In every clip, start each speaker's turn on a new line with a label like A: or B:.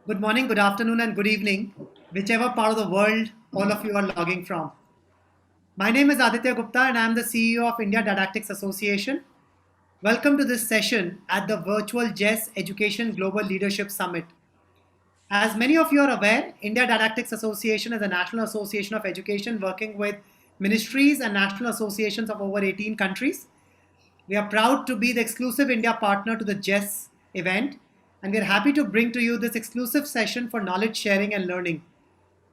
A: Good morning, good afternoon, and good evening, whichever part of the world all of you are logging from. My name is Aditya Gupta, and I'm the CEO of India Didactics Association. Welcome to this session at the virtual JES Education Global Leadership Summit. As many of you are aware, India Didactics Association is a national association of education working with ministries and national associations of over 18 countries. We are proud to be the exclusive India partner to the JES event, and we are happy to bring to you this exclusive session for knowledge sharing and learning.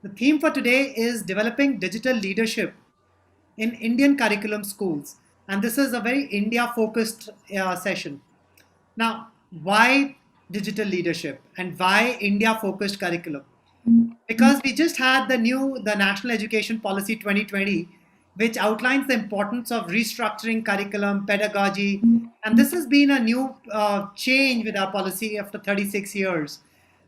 A: The theme for today is developing digital leadership in Indian curriculum schools, and this is a very India focused session. Now, why digital leadership and why India focused curriculum? Because we just had the National Education Policy 2020, which outlines the importance of restructuring curriculum pedagogy, and this has been a new change with our policy after 36 years,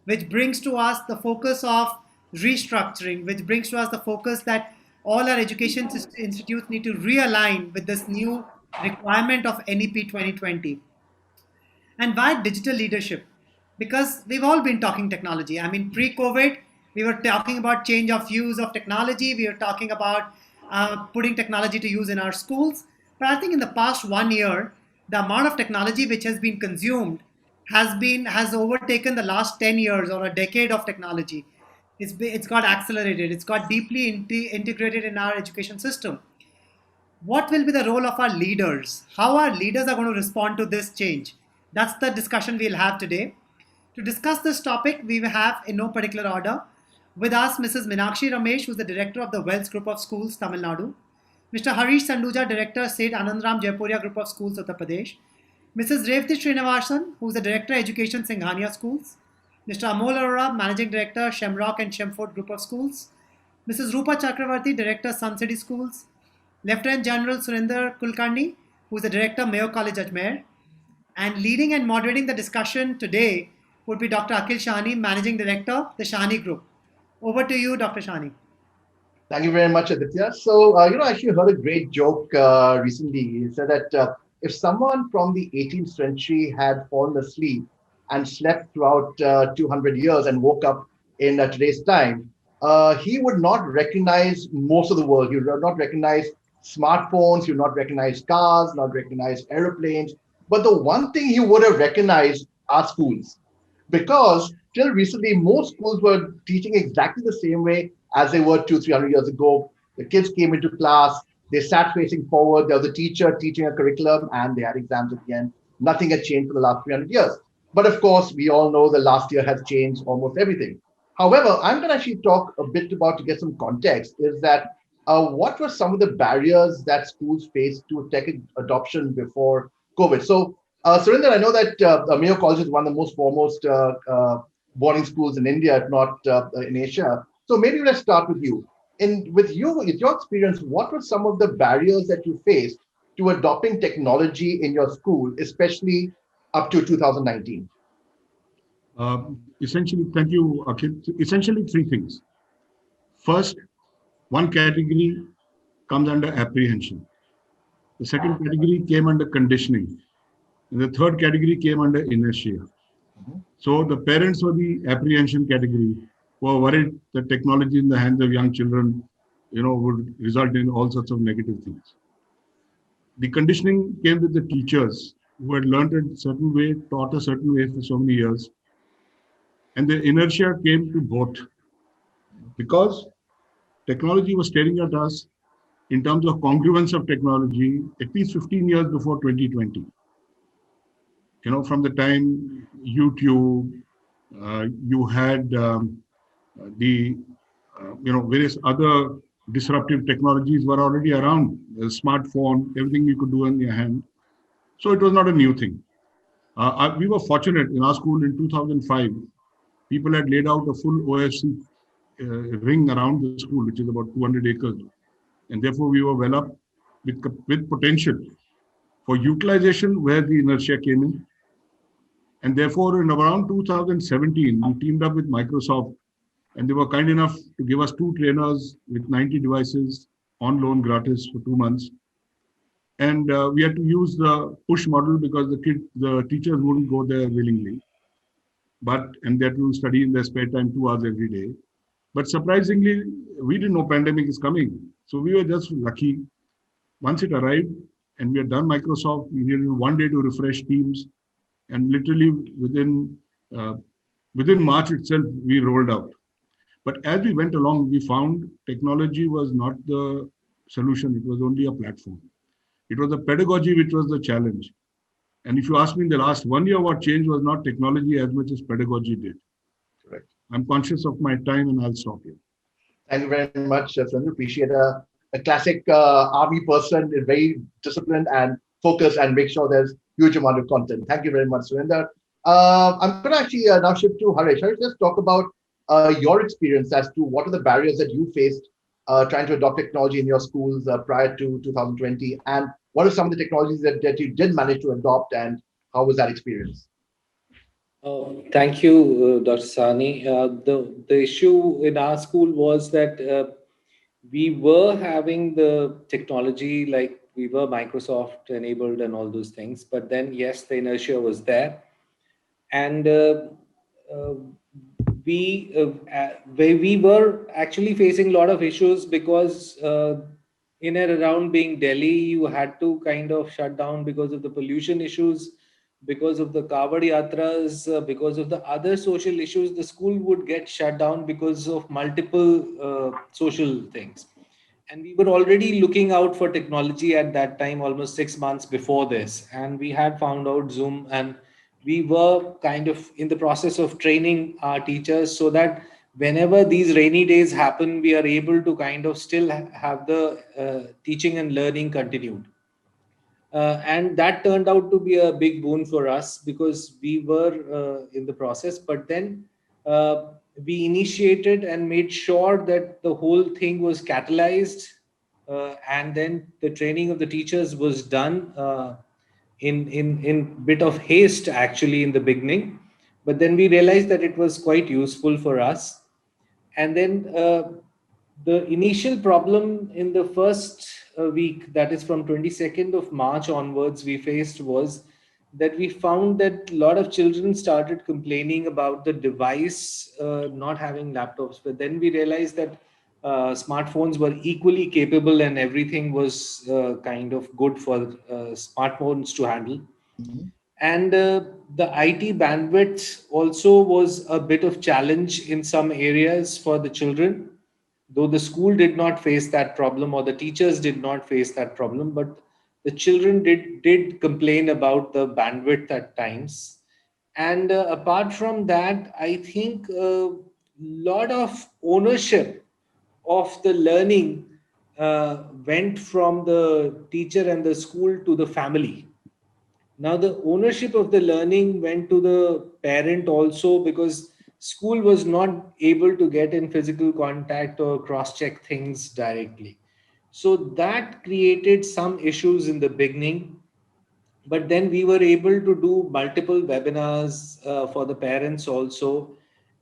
A: which brings to us the focus of restructuring, which brings to us the focus that all our education institutes need to realign with this new requirement of NEP 2020. And why digital leadership? Because we've all been talking technology. I mean, pre-COVID, we were talking about change of use of technology. We were talking about putting technology to use in our schools. But I think in the past 1 year, the amount of technology which has been consumed has overtaken the last 10 years or a decade of technology. It's got accelerated. It's got deeply integrated in our education system. What will be the role of our leaders? How our leaders are going to respond to this change? That's the discussion we'll have today. To discuss this topic, we have, in no particular order, with us Mrs. Minakshi Ramesh, who's the director of the Wells Group of Schools, Tamil Nadu; Mr. Harish Sanduja, director, State Anandram Jaipuria Group of Schools, Uttar Pradesh; Mrs. Revati Srinivasan, who's the director, Education, Singhania Schools; Mr. Amol Arora, managing director, Shamrock and Shemford Group of Schools; Mrs. Rupa Chakravarti, director, Sun City Schools; Lieutenant General Surinder Kulkarni, who is the Director, Mayo College, Ajmer. And leading and moderating the discussion today would be Dr. Akhil Shahani, Managing Director, the Shahani Group. Over to you, Dr. Shahani.
B: Thank you very much, Aditya. So, I actually heard a great joke recently. He said that if someone from the 18th century had fallen asleep and slept throughout 200 years and woke up in today's time, he would not recognize most of the world. He would not recognize smartphones, he would not recognize cars, not recognize aeroplanes. But the one thing he would have recognized are schools, because till recently, most schools were teaching exactly the same way as they were 300 years ago. The kids came into class, they sat facing forward, there was a teacher teaching a curriculum, and they had exams at the end. Nothing had changed for the last 300 years. But of course, we all know the last year has changed almost everything. However, I'm going to actually talk a bit about, to get some context, is that what were some of the barriers that schools faced to tech adoption before COVID? So, Surinder, I know that Mayo College is one of the most foremost boarding schools in India, if not in Asia. So maybe let's start with you. With your experience, what were some of the barriers that you faced to adopting technology in your school, especially up to 2019?
C: Essentially, thank you, Akhil. Essentially, three things. First, one category comes under apprehension. The second category came under conditioning. And the third category came under inertia. So the parents were the apprehension category, who were worried that technology in the hands of young children, would result in all sorts of negative things. The conditioning came with the teachers who had learned a certain way, taught a certain way for so many years. And the inertia came to both, because technology was staring at us in terms of congruence of technology at least 15 years before 2020. From the time YouTube, you had the, various other disruptive technologies were already around. The smartphone, everything you could do in your hand. So it was not a new thing. We were fortunate in our school in 2005. People had laid out a full OFC ring around the school, which is about 200 acres. And therefore, we were well up with potential for utilization where the inertia came in. And therefore, in around 2017, we teamed up with Microsoft, and they were kind enough to give us 2 trainers with 90 devices on loan gratis for 2 months. And we had to use the push model because the teachers wouldn't go there willingly. and they had to study in their spare time 2 hours every day. But surprisingly, we didn't know pandemic is coming. So we were just lucky. Once it arrived and we had done Microsoft, we needed 1 day to refresh Teams, and literally uh, within March itself, we rolled out. But as we went along, we found technology was not the solution. It was only a platform. It was the pedagogy which was the challenge. And if you ask me in the last 1 year, what changed was not technology as much as pedagogy did.
B: Correct.
C: I'm conscious of my time and I'll stop here.
B: Thank you very much, Sundar. Appreciate a classic army person, is very disciplined and focused and make sure there's huge amount of content. Thank you very much, Surinder. I'm going to actually now shift to Harish. Harish, let's talk about your experience as to what are the barriers that you faced trying to adopt technology in your schools prior to 2020, and what are some of the technologies that you did manage to adopt, and how was that experience?
D: Thank you, Dr. Sani. The issue in our school was that we were having the technology, like we were Microsoft enabled and all those things, but then yes, the inertia was there, and uh, we were actually facing a lot of issues because in and around being Delhi, you had to kind of shut down because of the pollution issues, because of the Kavod Yatras, because of the other social issues. The school would get shut down because of multiple social things. And we were already looking out for technology at that time, almost 6 months before this. And we had found out Zoom, and we were kind of in the process of training our teachers so that whenever these rainy days happen, we are able to kind of still have the teaching and learning continued. And that turned out to be a big boon for us because we were in the process. But then uh, we initiated and made sure that the whole thing was catalyzed, and then the training of the teachers was done in bit of haste actually in the beginning. But then we realized that it was quite useful for us. And then the initial problem in the first week, that is from 22nd of March onwards, we faced was that we found that a lot of children started complaining about the device not having laptops. But then we realized that smartphones were equally capable and everything was kind of good for smartphones to handle.
B: Mhm.
D: And the IT bandwidth also was a bit of challenge in some areas for the children, though the school did not face that problem or the teachers did not face that problem, but the children did complain about the bandwidth at times. And apart from that, I think a lot of ownership of the learning went from the teacher and the school to the family. Now, the ownership of the learning went to the parent also because school was not able to get in physical contact or cross check things directly. So that created some issues in the beginning, but then we were able to do multiple webinars for the parents also.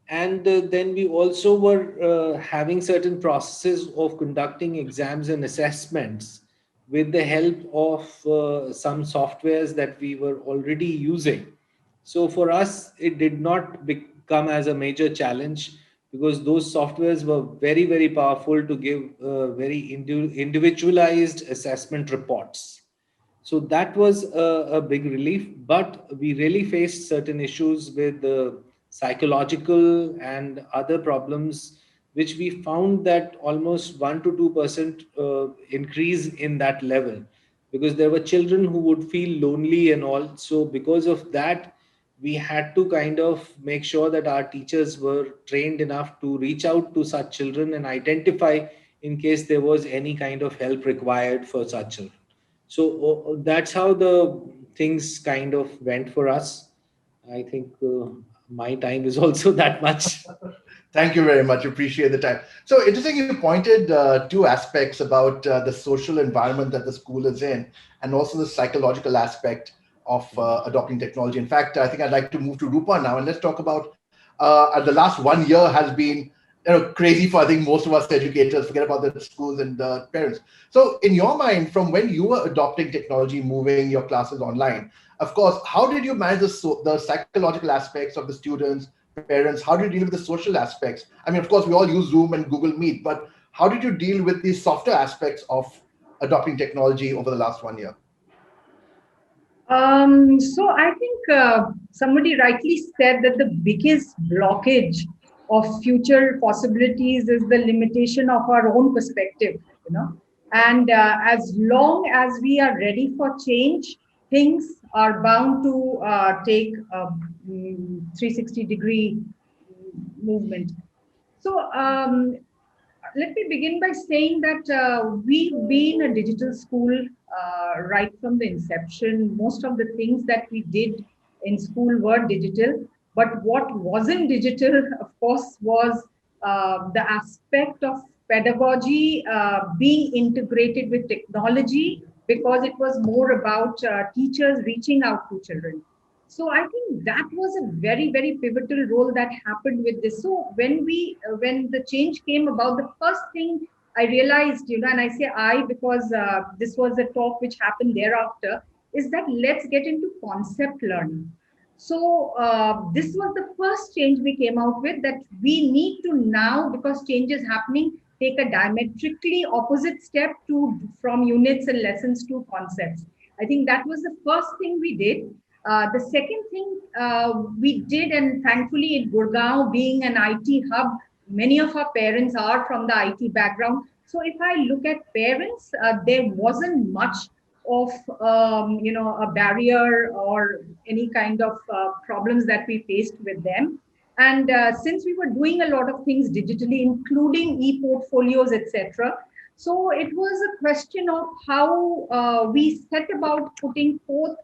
D: And then we also were having certain processes of conducting exams and assessments with the help of some softwares that we were already using. So for us it did not become as a major challenge because those softwares were very very powerful to give very individualized assessment reports. So that was a big relief, but we really faced certain issues with the psychological and other problems, which we found that almost 1 to 2% increase in that level, because there were children who would feel lonely and all. So because of that, we had to kind of make sure that our teachers were trained enough to reach out to such children and identify in case there was any kind of help required for such children. So that's how the things kind of went for us. I think my time is also that much.
B: Thank you very much. Appreciate the time. So interesting, you pointed two aspects about the social environment that the school is in, and also the psychological aspect of adopting technology. In fact, I think I'd like to move to Rupa now, and let's talk about the last 1 year has been crazy for I think most of us educators. Forget about the schools and the parents. So, in your mind, from when you were adopting technology, moving your classes online, of course, how did you manage the psychological aspects of the students? parents? How do you deal with the social aspects? I mean, of course, we all use Zoom and Google Meet, but how did you deal with the softer aspects of adopting technology over the last 1 year?
E: So I think somebody rightly said that the biggest blockage of future possibilities is the limitation of our own perspective, And as long as we are ready for change, things are bound to take a 360-degree movement. So let me begin by saying that we've been a digital school right from the inception. Most of the things that we did in school were digital, but what wasn't digital, of course, was the aspect of pedagogy being integrated with technology, because it was more about teachers reaching out to children. So I think that was a very, very pivotal role that happened with this. So when the change came about, the first thing I realized, and I say I because this was a talk which happened thereafter, is that let's get into concept learning. So this was the first change we came out with, that we need to now, because change is happening, take a diametrically opposite step from units and lessons to concepts. I think that was the first thing we did. The second thing we did, and thankfully in Gurgaon being an IT hub, many of our parents are from the IT background. So if I look at parents, there wasn't much of a barrier or any kind of problems that we faced with them. And since we were doing a lot of things digitally, including e-portfolios, etc., so it was a question of how we set about putting forth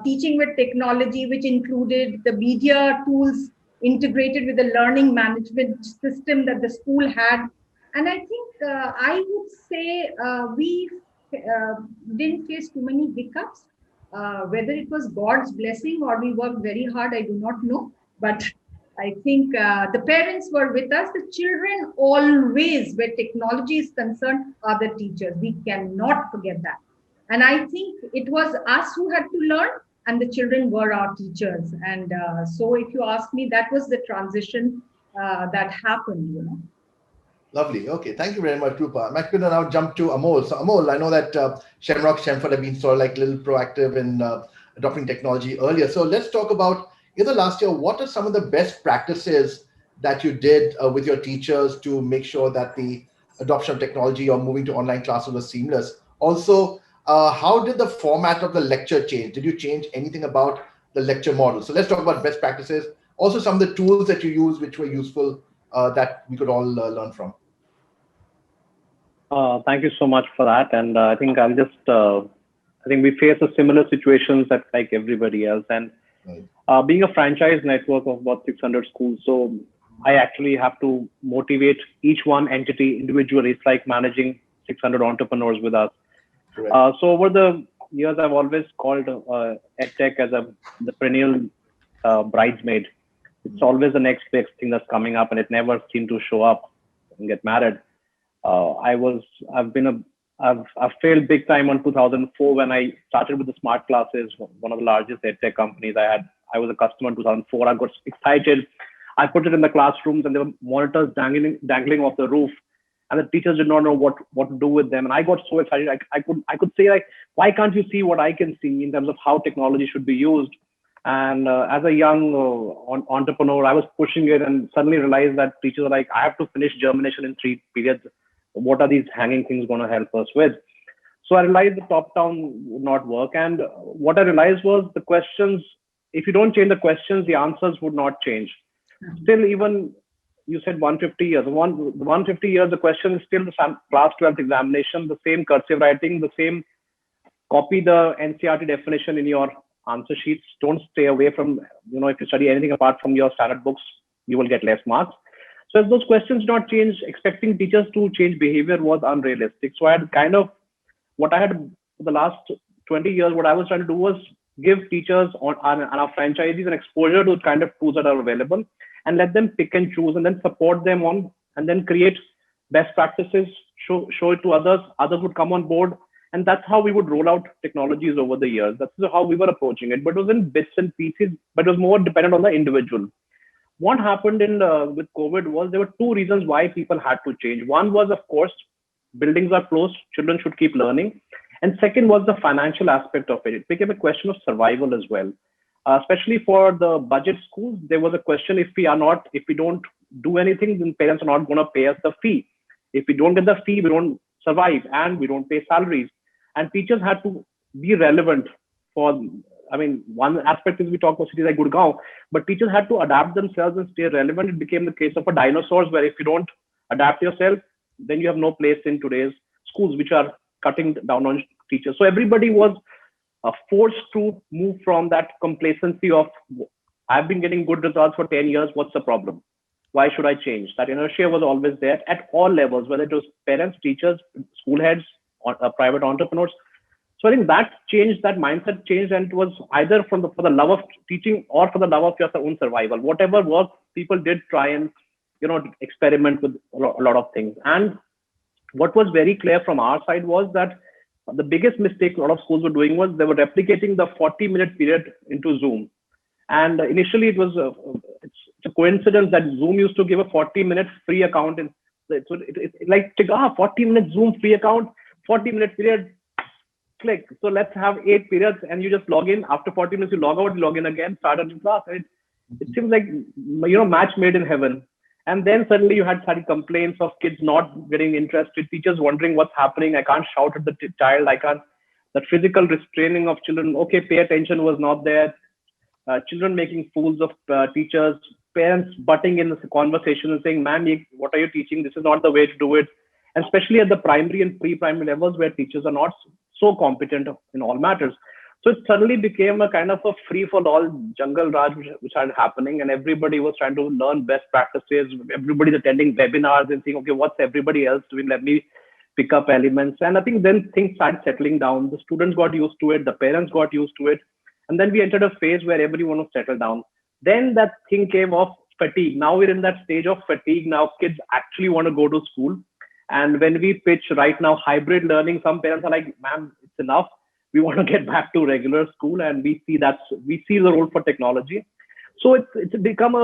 E: teaching with technology, which included the media tools integrated with the learning management system that the school had. And I think I would say we didn't face too many hiccups. Whether it was God's blessing or we worked very hard, I do not know. But I think the parents were with us. The children always, where technology is concerned, are the teachers. We cannot forget that. And I think it was us who had to learn, and the children were our teachers. And so if you ask me, that was the transition that happened.
B: Lovely. Okay. Thank you very much, Rupa. I'm actually going to now jump to Amol. So, Amol, I know that Shamrock Shamford have been sort of like a little proactive in adopting technology earlier. So, let's talk about, last year, what are some of the best practices that you did with your teachers to make sure that the adoption of technology or moving to online classes was seamless? Also, how did the format of the lecture change? Did you change anything about the lecture model? So, let's talk about best practices. Also, some of the tools that you use which were useful that we could all learn from.
F: Thank you so much for that. And I think I think we face a similar situations that like everybody else. And being a franchise network of about 600 schools, so I actually have to motivate each one entity individually. It's like managing 600 entrepreneurs with us. So over the years, I've always called EdTech as the perennial bridesmaid. It's always the next big thing that's coming up, and it never seemed to show up and get married. I've failed big time on 2004 when I started with the smart classes, one of the largest EdTech companies. I was a customer in 2004. I got excited. I put it in the classrooms, and there were monitors dangling off the roof, and the teachers did not know what to do with them. And I got so excited. I could say, like, why can't you see what I can see in terms of how technology should be used? And as a young entrepreneur, I was pushing it, and suddenly realized that teachers are like, I have to finish germination in 3 periods. What are these hanging things going to help us with? So I realized the top-down would not work. And what I realized was the questions, if you don't change the questions, the answers would not change. Still, even you said 150 years. 150 years, the question is still the class 12th examination, the same cursive writing, the same, copy the NCERT definition in your answer sheets. Don't stay away from, if you study anything apart from your standard books, you will get less marks. So if those questions not change, expecting teachers to change behavior was unrealistic. So I had for the last 20 years, what I was trying to do was give teachers and our franchisees an exposure to the kind of tools that are available, and let them pick and choose, and then support them on, and then create best practices, show it to others. Others would come on board. And that's how we would roll out technologies over the years. That's how we were approaching it. But it was in bits and pieces, but it was more dependent on the individual. what happened in with COVID was there were two reasons why people had to change. One was, of course, buildings are closed, children should keep learning. And second was the financial aspect of it. It became a question of survival as well. Especially for the budget schools, there was a question, if we don't do anything, then parents are not going to pay us the fee. If we don't get the fee, we don't survive and we don't pay salaries. And teachers had to be relevant for, I mean, one aspect is we talk about cities like Gurgaon, but teachers had to adapt themselves and stay relevant. It became the case of a dinosaurs where if you don't adapt yourself, then you have no place in today's schools, which are cutting down on teachers. So everybody was forced to move from that complacency of, I've been getting good results for 10 years, what's the problem? Why should I change? That inertia was always there at all levels, whether it was parents, teachers, school heads, or private entrepreneurs. So I think that changed, that mindset changed, and it was either for the love of teaching or for the love of your own survival. Whatever worked, people did try and experiment with a lot of things. And what was very clear from our side was that the biggest mistake a lot of schools were doing was they were replicating the 40-minute period into Zoom. And initially, it was it's a coincidence that Zoom used to give a 40-minute free account. And it's like 40-minute Zoom free account, 40-minute period, click. So let's have 8 periods, and you just log in. After 40 minutes, you log out, you log in again, start a new class. It seems like match made in heaven. And then suddenly you had complaints of kids not getting interested, teachers wondering what's happening. I can't shout at the child. I can't. That physical restraining of children. Okay, pay attention was not there. Children making fools of teachers, parents butting in the conversation and saying, "Man, what are you teaching? This is not the way to do it." And especially at the primary and pre-primary levels where teachers are not so competent in all matters. So it suddenly became a kind of a free-for-all jungle raj which started happening, and everybody was trying to learn best practices. Everybody's attending webinars and saying, okay, what's everybody else doing? Let me pick up elements. And I think then things started settling down. The students got used to it. The parents got used to it. And then we entered a phase where everyone was settled down. Then that thing came of fatigue. Now we're in that stage of fatigue. Now kids actually want to go to school. And when we pitch right now hybrid learning, some parents are like, ma'am, it's enough. We want to get back to regular school, and we see the role for technology. So it's becoming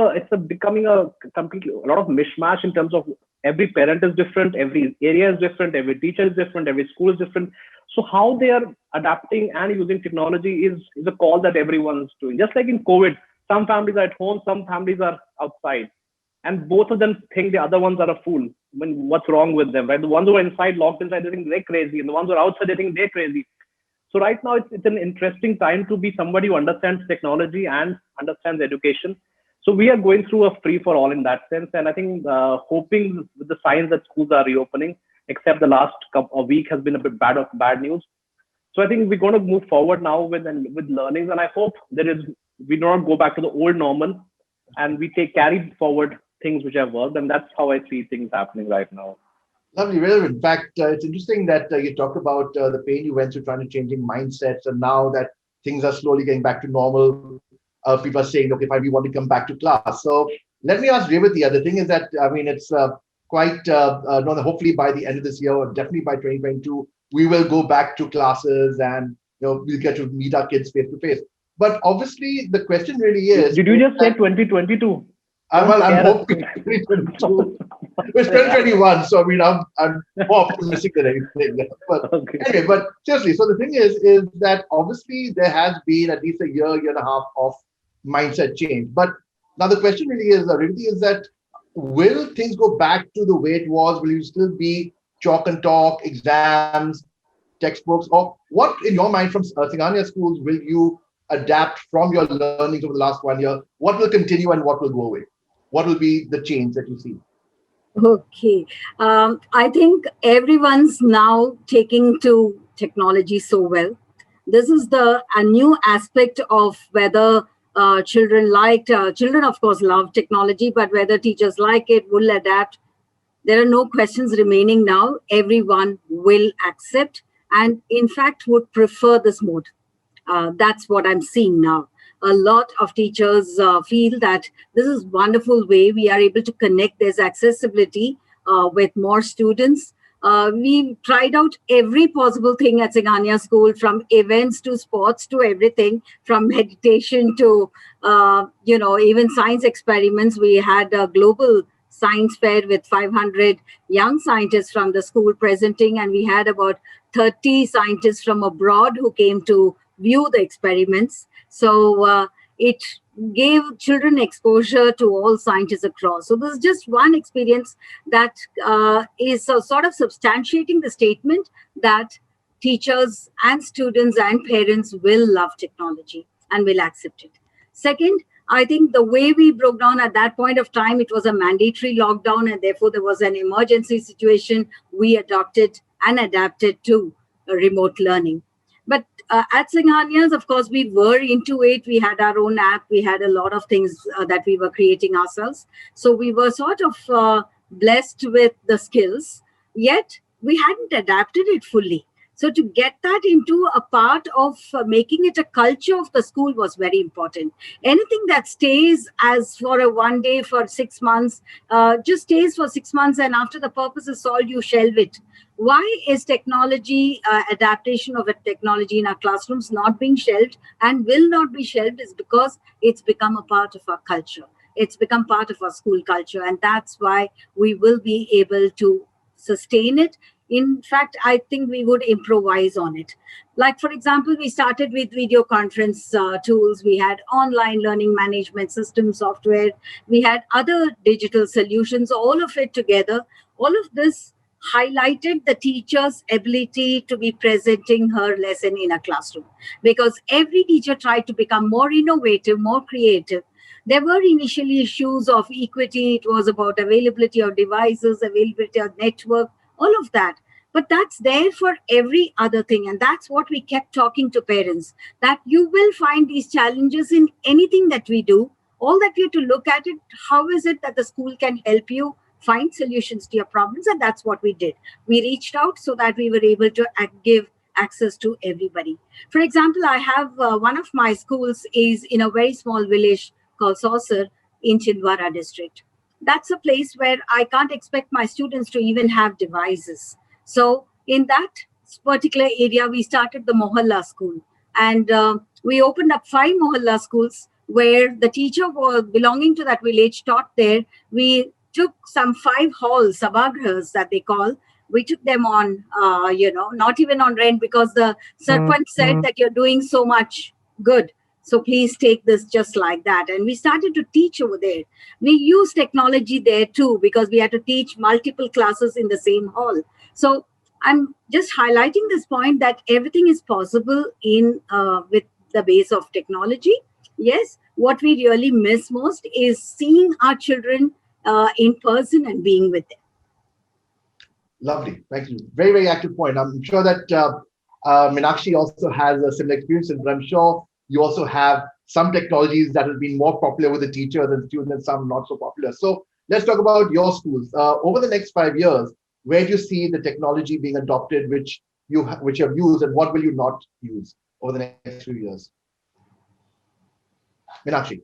F: a lot of mishmash in terms of every parent is different, every area is different, every teacher is different, every school is different. So how they are adapting and using technology is a call that everyone's doing. Just like in COVID, some families are at home, some families are outside, and both of them think the other ones are a fool. I mean, what's wrong with them, right? The ones who are inside, locked inside, they think they're crazy, and the ones who are outside, they think they're crazy. So right now, it's an interesting time to be somebody who understands technology and understands education. So we are going through a free-for-all in that sense. And I think hoping with the signs that schools are reopening, except the last week has been a bit bad news. So I think we're going to move forward now with learnings. And I hope we don't go back to the old normal, and we carry forward things which have worked. And that's how I see things happening right now.
B: Lovely. Well, in fact, it's interesting that you talked about the pain you went through trying to changing mindsets, and now that things are slowly getting back to normal, people are saying, okay, fine, we want to come back to class. So let me ask Revati. The thing is that, I mean, it's quite, hopefully by the end of this year, or definitely by 2022, we will go back to classes, and we'll get to meet our kids face to face. But obviously, the question really is...
F: Did you just say 2022?
B: Well, I'm hoping 2022. It's 2021, so I mean, I'm more optimistic than anything. But okay. Anyway, but seriously, so the thing is that obviously there has been at least a year and a half of mindset change. But now the question really is that will things go back to the way it was? Will you still be chalk and talk, exams, textbooks, or what in your mind from Singhania schools will you adapt from your learnings over the last 1 year? What will continue and what will go away? What will be the change that you see?
G: Okay. I think everyone's now taking to technology so well. This is a new aspect of whether children of course love technology, but whether teachers like it, will adapt. There are no questions remaining now. Everyone will accept and in fact would prefer this mode. That's what I'm seeing now. A lot of teachers feel that this is a wonderful way we are able to connect. There's accessibility with more students. We tried out every possible thing at Singhania School, from events to sports to everything, from meditation to, even science experiments. We had a global science fair with 500 young scientists from the school presenting, and we had about 30 scientists from abroad who came to view the experiments. So it gave children exposure to all scientists across. So this is just one experience that is sort of substantiating the statement that teachers and students and parents will love technology and will accept it. Second, I think the way we broke down at that point of time, it was a mandatory lockdown, and therefore there was an emergency situation. We adopted and adapted to remote learning. But at Singhanias, of course, we were into it. We had our own app. We had a lot of things that we were creating ourselves. So we were sort of blessed with the skills, yet we hadn't adapted it fully. So to get that into a part of making it a culture of the school was very important. Anything that stays as for a one day for 6 months, just stays for 6 months, and after the purpose is solved, you shelve it. Why is technology, adaptation of a technology in our classrooms not being shelved and will not be shelved is because it's become a part of our culture. It's become part of our school culture, and that's why we will be able to sustain it. In fact, I think we would improvise on it. Like, for example, we started with video conference tools. We had online learning management system software. We had other digital solutions, all of it together. All of this highlighted the teacher's ability to be presenting her lesson in a classroom, because every teacher tried to become more innovative, more creative. There were initially issues of equity. It was about availability of devices, availability of network, all of that. But that's there for every other thing. And that's what we kept talking to parents, that you will find these challenges in anything that we do. All that we have to look at it, how is it that the school can help you find solutions to your problems? And that's what we did. We reached out so that we were able to give access to everybody. For example, I have one of my schools is in a very small village called Saucer in Chindwara district. That's a place where I can't expect my students to even have devices. So in that particular area, we started the Mohalla school, and we opened up 5 Mohalla schools where the teacher was belonging to that village taught there. We took some 5 halls, sabagrahas that they call. We took them on, not even on rent, because the sarpanch said that you're doing so much good. So please take this just like that. And we started to teach over there. We used technology there too, because we had to teach multiple classes in the same hall. So I'm just highlighting this point that everything is possible in with the base of technology. Yes, what we really miss most is seeing our children in person and being with them.
B: Lovely. Thank you. Very, very active point. I'm sure that Meenakshi also has a similar experience, but I'm sure you also have some technologies that have been more popular with the teachers and students, and some not so popular. So let's talk about your schools. Over the next 5 years, where do you see the technology being adopted, which you have used, and what will you not use over the next few years? Meenakshi.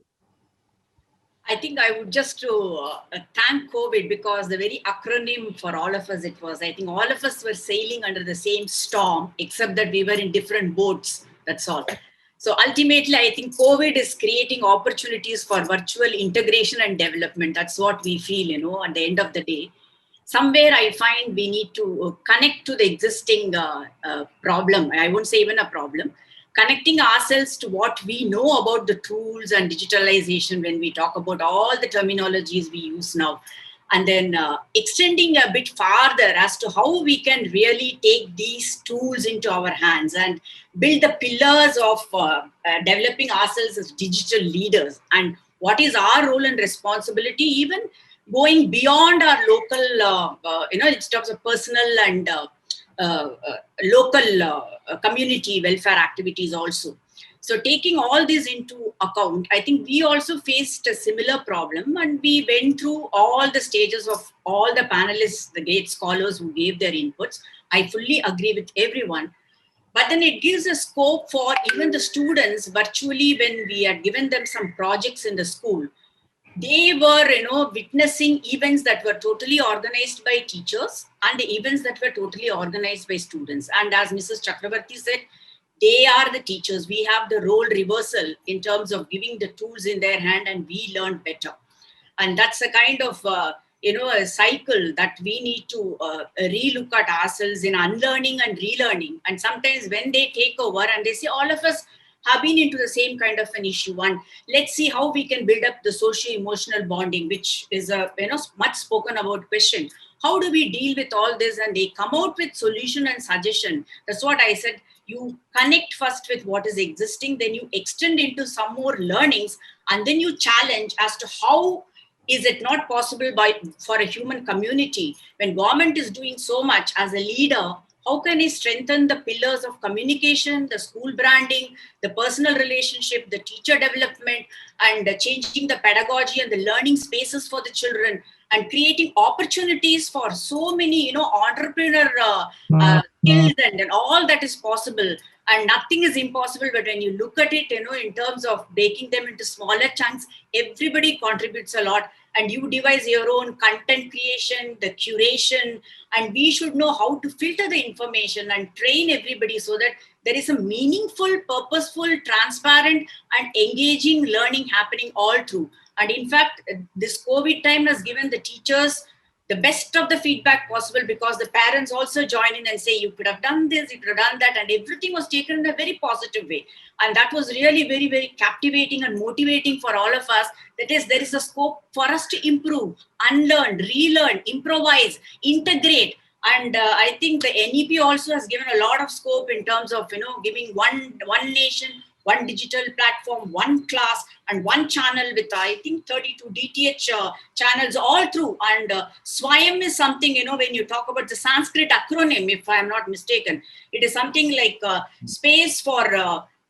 H: I think I would just thank COVID, because the very acronym for all of us it was. I think all of us were sailing under the same storm, except that we were in different boats. That's all. So ultimately, I think COVID is creating opportunities for virtual integration and development. That's what we feel, at the end of the day. Somewhere I find we need to connect to the existing problem. I won't say even a problem. Connecting ourselves to what we know about the tools and digitalization when we talk about all the terminologies we use now. And then extending a bit farther as to how we can really take these tools into our hands and build the pillars of developing ourselves as digital leaders. And what is our role and responsibility, even going beyond our local, in terms of personal and local community welfare activities also. So taking all this into account, I think we also faced a similar problem, and we went through all the stages of all the panelists, the great scholars who gave their inputs. I fully agree with everyone. But then it gives a scope for even the students virtually, when we had given them some projects in the school, they were, witnessing events that were totally organized by teachers and the events that were totally organized by students. And as Mrs. Chakravarti said, they are the teachers. We have the role reversal in terms of giving the tools in their hand, and we learn better. And that's a kind of a cycle that we need to relook at ourselves in unlearning and relearning. And sometimes when they take over and they say all of us have been into the same kind of an issue, and let's see how we can build up the socio-emotional bonding, which is a much spoken about question. How do we deal with all this? And they come out with solution and suggestion. That's what I said. You connect first with what is existing, then you extend into some more learnings, and then you challenge as to how is it not possible for a human community. When government is doing so much, as a leader, how can he strengthen the pillars of communication, the school branding, the personal relationship, the teacher development, and changing the pedagogy and the learning spaces for the children, and creating opportunities for so many, entrepreneur skills and all that is possible. And nothing is impossible, but when you look at it, in terms of breaking them into smaller chunks, everybody contributes a lot. And you devise your own content creation, the curation, and we should know how to filter the information and train everybody so that there is a meaningful, purposeful, transparent, and engaging learning happening all through. And in fact, this COVID time has given the teachers the best of the feedback possible, because the parents also join in and say, you could have done this, you could have done that, and everything was taken in a very positive way. And that was really very, very captivating and motivating for all of us. That is, there is a scope for us to improve, unlearn, relearn, improvise, integrate. And I think the NEP also has given a lot of scope in terms of, giving one nation, one digital platform, one class, and one channel with, I think, 32 DTH channels all through. And Swayam is something, when you talk about the Sanskrit acronym, if I'm not mistaken, it is something like space for,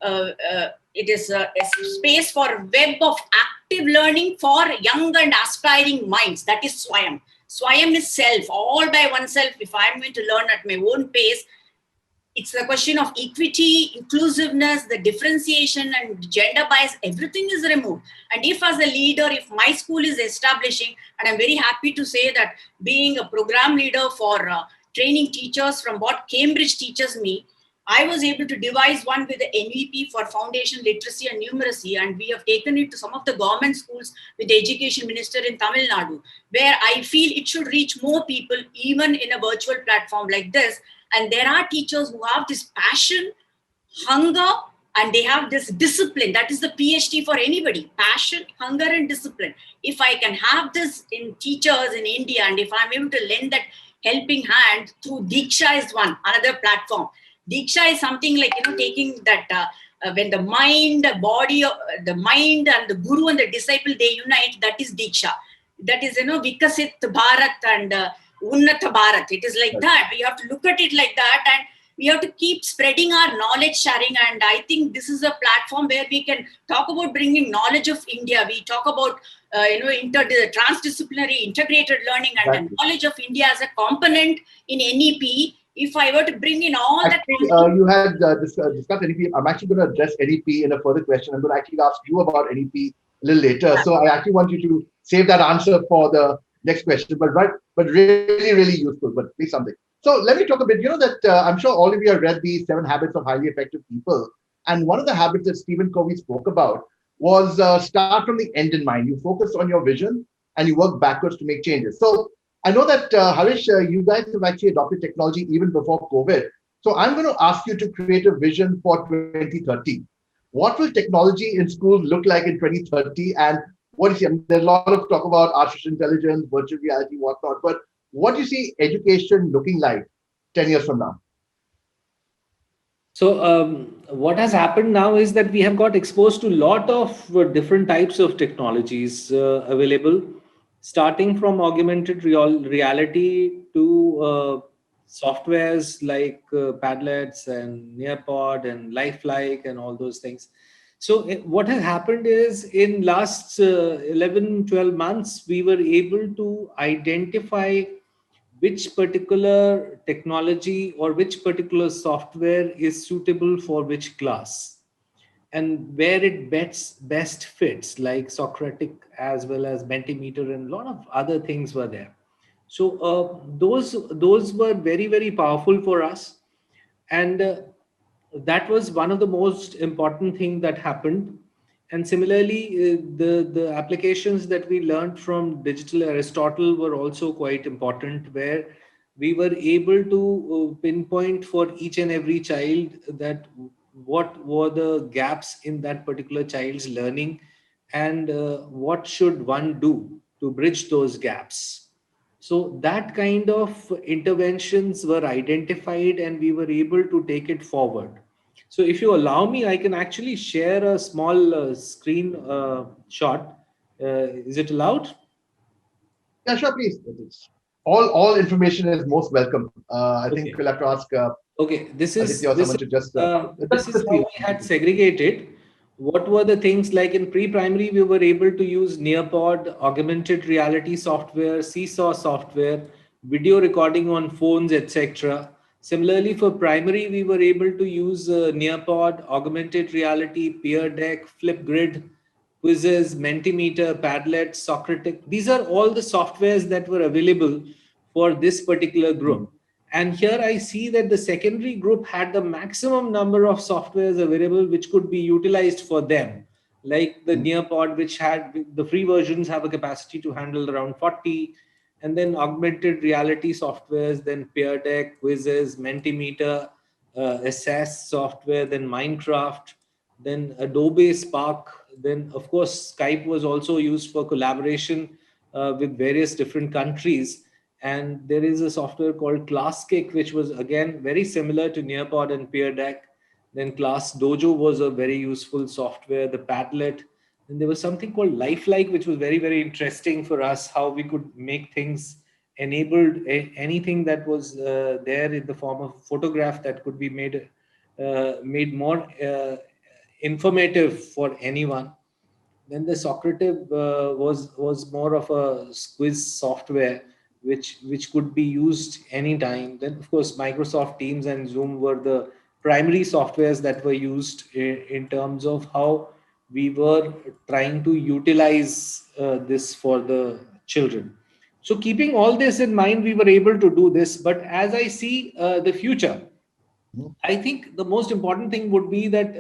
H: it is a space for web of active learning for young and aspiring minds. That is Swayam. Swayam is self, all by oneself. If I'm going to learn at my own pace, it's the question of equity, inclusiveness, the differentiation, and gender bias, everything is removed. And if as a leader, if my school is establishing, and I'm very happy to say that being a program leader for training teachers from what Cambridge teaches me, I was able to devise one with the NEP for foundation literacy and numeracy, and we have taken it to some of the government schools with the education minister in Tamil Nadu, where I feel it should reach more people, even in a virtual platform like this. And there are teachers who have this passion, hunger, and they have this discipline. That is the PhD for anybody: passion, hunger, and discipline. If I can have this in teachers in India, and if I'm able to lend that helping hand through Diksha is one, another platform. Diksha is something like, taking that when the mind, the body, the mind and the guru and the disciple, they unite, that is Diksha. That is, Vikasit Bharat and Unnata Bharat. It is like that. We have to look at it like that, and we have to keep spreading our knowledge sharing. And I think this is a platform where we can talk about bringing knowledge of India. We talk about, transdisciplinary integrated learning and the knowledge of India as a component in NEP. If I were to bring in all
B: actually,
H: that...
B: you had discussed NEP. I'm actually going to address NEP in a further question. I'm going to actually ask you about NEP a little later. So I actually want you to save that answer for the next question. But really, really useful. But please something. So let me talk a bit. I'm sure all of you have read the 7 Habits of Highly Effective People. And one of the habits that Stephen Covey spoke about was start from the end in mind. You focus on your vision and you work backwards to make changes. So I know that, Harish, you guys have actually adopted technology even before COVID. So I'm going to ask you to create a vision for 2030. What will technology in schools look like in 2030? And what do you see? I mean, there's a lot of talk about artificial intelligence, virtual reality, whatnot. But what do you see education looking like 10 years from now?
D: So what has happened now is that we have got exposed to a lot of different types of technologies available, starting from augmented reality to softwares like Padlets and Nearpod and Lifelike and all those things. So what has happened is in last 11, 12 months, we were able to identify which particular technology or which particular software is suitable for which class. and where it best fits, like Socratic as well as Mentimeter, and a lot of other things were there. So those were very, very powerful for us, and that was one of the most important thing that happened. And similarly, the applications that we learned from digital Aristotle were also quite important, where we were able to pinpoint for each and every child that what were the gaps in that particular child's learning, and what should one do to bridge those gaps. So that kind of interventions were identified, and we were able to take it forward. So if you allow me, I can actually share a small screen shot. Is it allowed?
B: Yeah, sure, please. All information is most welcome. I think
D: Okay.
B: we'll have to ask
D: Okay, this is
B: Aditya or someone to just
D: this is how we had segregated. What were the things like in pre-primary? We were able to use Nearpod, augmented reality software, Seesaw software, video recording on phones, etc. Similarly, for primary, we were able to use Nearpod, augmented reality, Peer Deck, Flipgrid, Quizzes, Mentimeter, Padlet, Socratic. These are all the softwares that were available for this particular group. And here I see that the secondary group had the maximum number of softwares available which could be utilized for them. Like the Nearpod, which had the free versions have a capacity to handle around 40, and then augmented reality softwares, then Peer Deck, Quizzes, Mentimeter, Assess software, then Minecraft, then Adobe Spark, then of course Skype was also used for collaboration with various different countries. And there is a software called ClassKick, which was again very similar to Nearpod and Peer Deck. Then Class Dojo was a very useful software, the Padlet. And there was something called Lifelike, which was very, very interesting for us, how we could make things enabled, anything that was there in the form of photograph that could be made more informative for anyone. Then the Socrative was more of a quiz software which could be used anytime. Then of course Microsoft Teams and Zoom were the primary softwares that were used in terms of how we were trying to utilize this for the children. So keeping all this in mind, we were able to do this. But as I see the future, I think the most important thing would be that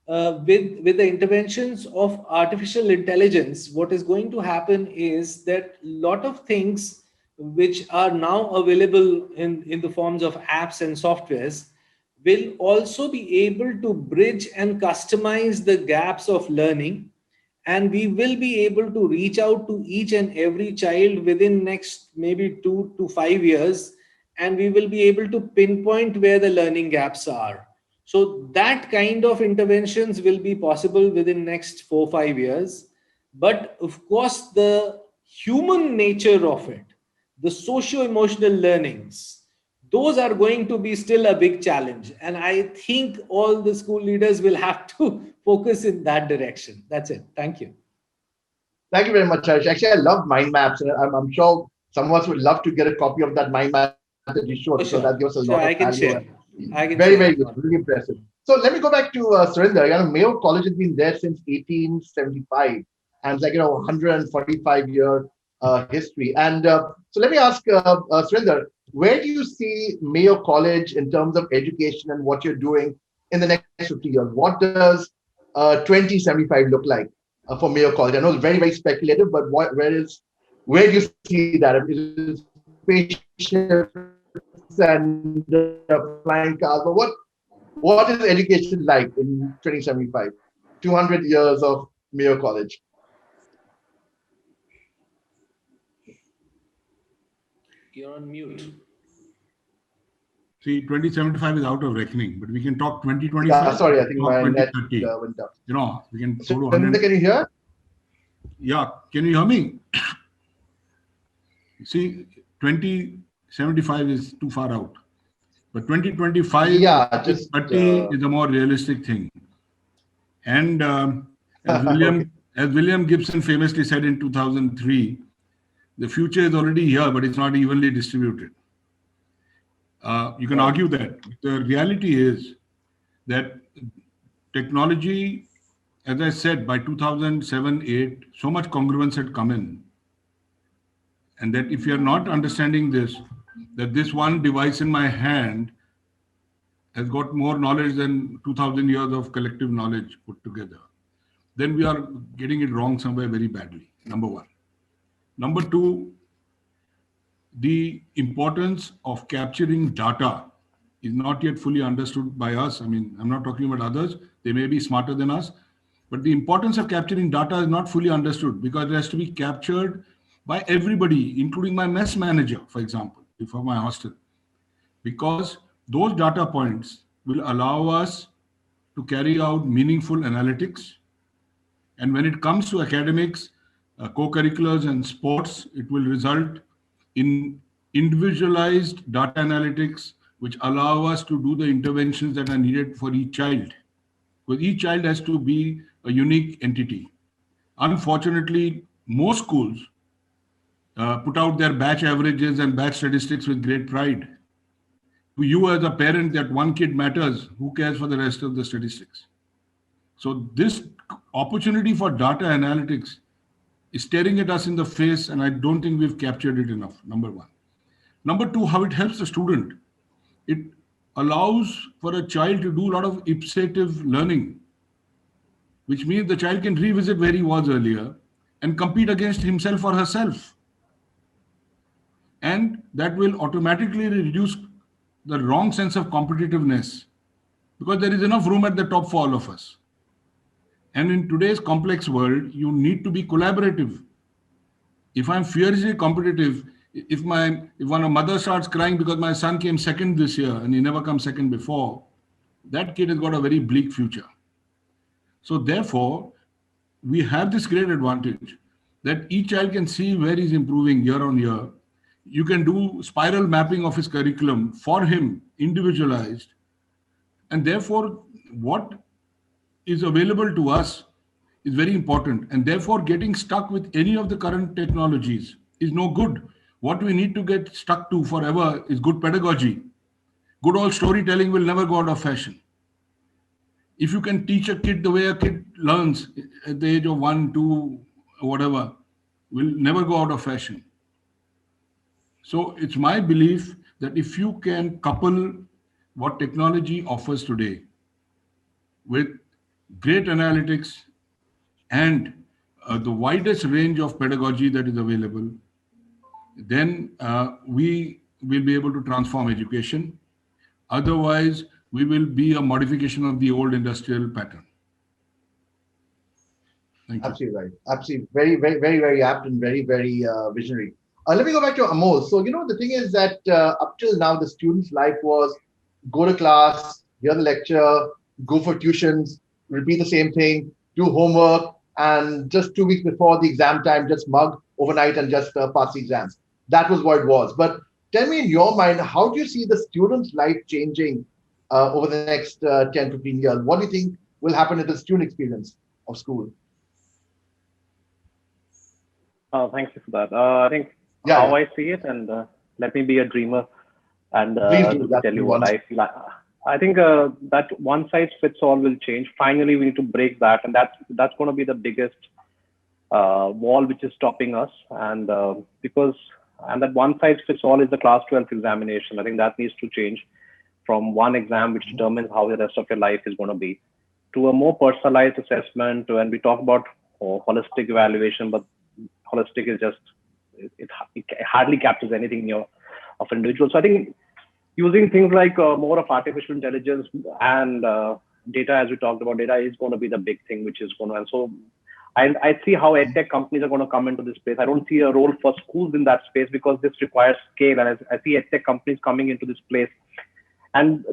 D: with the interventions of artificial intelligence, what is going to happen is that a lot of things which are now available in the forms of apps and softwares will also be able to bridge and customize the gaps of learning, and we will be able to reach out to each and every child within next maybe 2 to 5 years, and we will be able to pinpoint where the learning gaps are. So that kind of interventions will be possible within next 4 5 years. But of course the human nature of it, the socio-emotional learnings, those are going to be still a big challenge, and I think all the school leaders will have to focus in that direction. That's it. Thank you.
B: Thank you very much, Harish. Actually, I love mind maps, and I'm sure some of us would love to get a copy of that mind map that you showed, because that gives us a lot of
D: Sure, I
B: value.
D: can
B: And
D: share. I can
B: very,
D: share.
B: very good, really impressive. So let me go back to Surinder. Mayo College has been there since 1875, and it's like 145-year history. And so let me ask Surinder, where do you see Mayo College in terms of education and what you're doing in the next 50 years? What does 2075 look like for Mayo College? I know it's very, very speculative, but where do you see that? Is it spaceships and flying cars? But what is education like in 2075? 200 years of Mayo College.
D: You're on mute.
C: See, 2075 is out of reckoning, but we can talk 2025.
B: Yeah, sorry, I think my net
C: 2030.
B: went up.
C: We can go to
B: Surinder,
C: 100.
B: can you hear?
C: Yeah, can you hear me? See, 2075 is too far out, but 2025,
B: Yeah, just
C: 2030 is a more realistic thing. And as
B: okay.
C: William Gibson famously said in 2003, the future is already here, but it's not evenly distributed. You can argue that. The reality is that technology, as I said, by 2007-8, so much congruence had come in. And that if you are not understanding this, that this one device in my hand has got more knowledge than 2000 years of collective knowledge put together, then we are getting it wrong somewhere very badly, number one. Number two, the importance of capturing data is not yet fully understood by us. I mean, I'm not talking about others. They may be smarter than us, but the importance of capturing data is not fully understood because it has to be captured by everybody, including my mess manager, for example, for my hostel, because those data points will allow us to carry out meaningful analytics. And when it comes to academics, co-curriculars and sports, it will result in individualized data analytics, which allow us to do the interventions that are needed for each child. Because each child has to be a unique entity. Unfortunately, most schools put out their batch averages and batch statistics with great pride. To you as a parent, that one kid matters, who cares for the rest of the statistics? So this opportunity for data analytics is staring at us in the face, and I don't think we've captured it enough, number one. Number two, how it helps the student. It allows for a child to do a lot of ipsative learning, which means the child can revisit where he was earlier and compete against himself or herself. And that will automatically reduce the wrong sense of competitiveness because there is enough room at the top for all of us. And in today's complex world, you need to be collaborative. If I'm fiercely competitive, if one of mother starts crying because my son came second this year and he never come second before, that kid has got a very bleak future. So therefore, we have this great advantage that each child can see where he's improving year on year. You can do spiral mapping of his curriculum for him, individualized. And therefore, what is available to us is very important. And therefore, getting stuck with any of the current technologies is no good. What we need to get stuck to forever is good pedagogy. Good old storytelling will never go out of fashion. If you can teach a kid the way a kid learns at the age of 1, 2, whatever, will never go out of fashion. So it's my belief that if you can couple what technology offers today with great analytics and the widest range of pedagogy that is available, then we will be able to transform education. Otherwise, we will be a modification of the old industrial pattern. Thank you.
B: Absolutely right. Absolutely. Very, very, very, very apt and very, very visionary. Let me go back to Amol. So, the thing is that up till now, the student's life was go to class, hear the lecture, go for tuitions, repeat the same thing, do homework, and just 2 weeks before the exam time, just mug overnight and just pass the exams. That was what it was. But tell me in your mind, how do you see the student's life changing over the next 10, 15 years? What do you think will happen in the student experience of school?
F: Thank you for that. I think how I see it, and let me be a dreamer and tell you what I feel. I think that one size fits all will change. Finally, we need to break that, and that's going to be the biggest wall which is stopping us. And that one size fits all is the class 12th examination. I think that needs to change from one exam which determines how the rest of your life is going to be, to a more personalized assessment. And we talk about holistic evaluation, but holistic is just it hardly captures anything of an individual. So I think using things like more of artificial intelligence and data, as we talked about, data is going to be the big thing which is going to. And so I see how edtech companies are going to come into this space. I don't see a role for schools in that space because this requires scale. And I see edtech companies coming into this place and